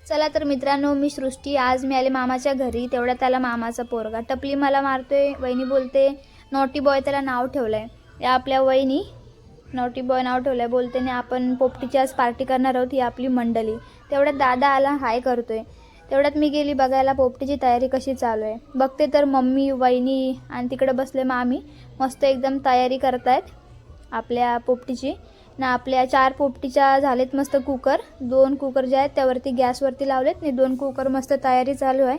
चला तर मित्रांनो, मी सृष्टी. आज मी आले मामाच्या घरी. तेवढ्यात त्याला मामाचा पोरगा टपली मला मारतोय. वहिनी बोलते नॉटी बॉय त्याला नाव ठेवलं आहे. या आपल्या वहिनी नॉटी बॉय नाव ठेवलं आहे. बोलते नाही आपण पोपटीची आज पार्टी करणार आहोत. ही आपली मंडळी. तेवढ्यात दादा आला, हाय करतोय. तेवढ्यात मी गेली बघायला पोपटीची तयारी कशी चालू आहे. बघते तर मम्मी, वहिनी आणि तिकडे बसले मामी मस्त एकदम तयारी करतायत आपल्या पोपटीची ना. आपल्या 4 पोपटीच्या झालेत मस्त कुकर. 2 कुकर जे आहेत त्यावरती गॅसवरती लावलेत आणि 2 कुकर मस्त तयारी चालू आहे.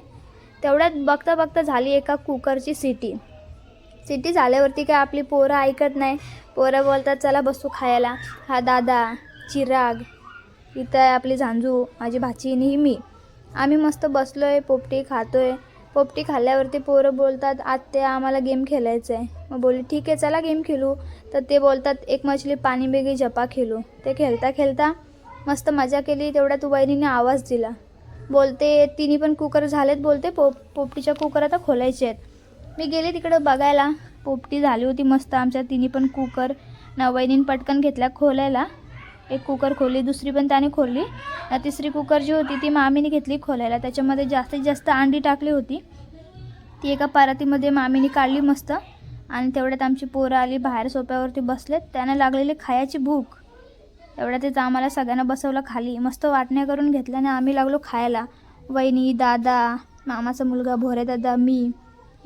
तेवढ्यात बघता बघता झाली एका कुकरची सिटी झाल्यावरती काय आपली पोरं ऐकत नाही. पोरं बोलतात चला बसू खायला. हा दादा, चिराग, इथं आहे आपली झांजू, माझी भाची आणि मी. आम्ही मस्त बसलो आहे, पोपटी खातो आहे. पोपटी खाल्ल्यावरती पोरं बोलतात आत्या आम्हाला गेम खेळायचं आहे. मग बोलली ठीक आहे चला गेम खेळू. तर ते बोलतात एक मछली पाणी बेगी झपा खेळू. ते खेळता खेळता मस्त मजा केली. तेवढ्यात वहिनीने आवाज दिला. बोलते तिन्ही पण कुकर झालेत. बोलते पोपटीच्या कुकर आता खोलायचे आहेत. मी गेले तिकडं बघायला. पोपटी झाली होती मस्त आमच्या तिन्ही पण कुकर ना. वहिनीने पटकन घेतल्या खोलायला. एक कुकर खोलली, दुसरी पण त्याने खोलली. तिसरी कुकर जी होती ती मामीने घेतली खोलायला. त्याच्यामध्ये जास्तीत जास्त अंडी टाकली होती. ती एका परातीमध्ये मामीने काढली मस्त. आणि तेवढ्यात आमची पोरं आली बाहेर सोप्यावरती बसलेत. त्यांना लागलेली खायची भूक. तेवढ्यातच आम्हाला सगळ्यांना बसवलं खाली. मस्त वाटण्या करून घेतल्याने आम्ही लागलो खायला. वहिनी, दादा, मामाचा मुलगा भोरे दादा, मी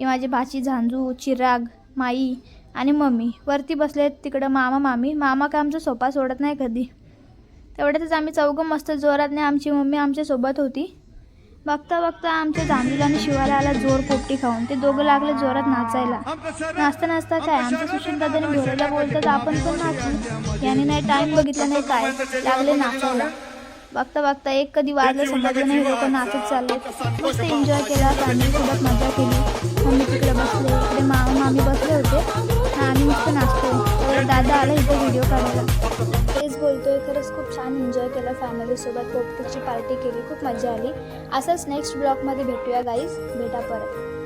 माझी भाची झांजू, चिराग, माई आणि मम्मी वरती बसलेत. तिकडं मामा मामी. मामा काय आमचा सोपा सोडत नाही कधी. तेवढ्यातच आम्ही चौघं मस्त जोरात नाही. आमची मम्मी आमच्यासोबत होती. बघता बघता आमच्या झांजूला आणि शिवाला आला जोर पोपटी खाऊन. ते दोघं लागले जोरात नाचायला. नाचता नाचता काय आमच्या सुशील दादाने भोरेला बोलतात आपण पण नाचू. याने नाही टाईम बघितला नाही काय लागले नाचायला. बघता बघता एक कधी वाजलं समजलं नाही. लोक नाचत चालले. मस्त एन्जॉय केला. फॅमिलीसोबत मजा केली. मम्मी तिकडे बसले, इकडे मामा मामी बसले होते. आम्ही मस्त नाचतो. दादा आला इथे व्हिडिओ काढायला. तेच बोलतोय खरंच खूप छान एन्जॉय केला. फॅमिलीसोबत पोपटीची पार्टी केली. खूप मजा आली. असंच नेक्स्ट ब्लॉगमध्ये भेटूया गाईज. भेटा परत.